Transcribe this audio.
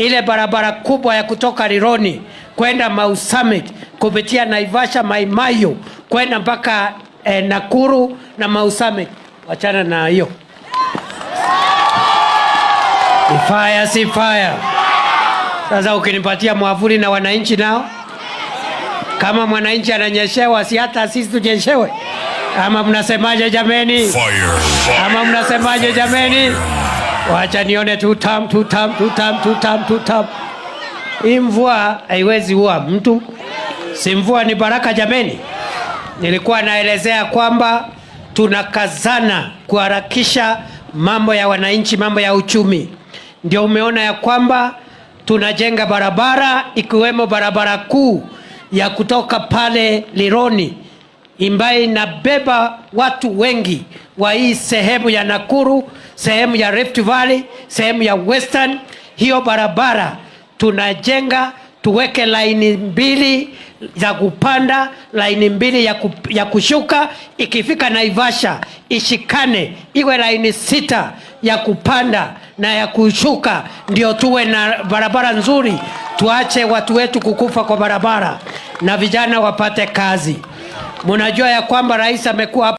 ile barabara kubwa ya kutoka Rironi kwenda Mau Summit kupitia Naivasha, Mai Mahiu kwenda mpaka Nakuru na Mau Summit. Wachana na hiyo. Si fire. Sasa ukinipatia mwavuli na wananchi nao, kama mwananchi ananyeshewa, si hata sisi tunyeshewe? Ama mnasemaje jameni? Fire. Ama mnasemaje jameni? Wacha nione tutam. Hii mvua haiwezi ua mtu. Si mvua ni baraka jameni. Nilikuwa naelezea kwamba tunakazana kuharakisha mambo ya wananchi, mambo ya uchumi. Ndio umeona ya kwamba tunajenga barabara, ikiwemo barabara kuu ya kutoka pale Rironi ambayo inabeba watu wengi wa hii sehemu ya Nakuru, sehemu ya Rift Valley, sehemu ya Western. Hiyo barabara tunajenga, tuweke laini mbili za kupanda, laini mbili ya kushuka. Ikifika Naivasha ishikane, iwe laini 6 ya kupanda na ya kushuka, ndio tuwe na barabara nzuri. Tuache watu wetu kukufa kwa barabara na vijana wapate kazi. Mnajua ya kwamba rais amekuwa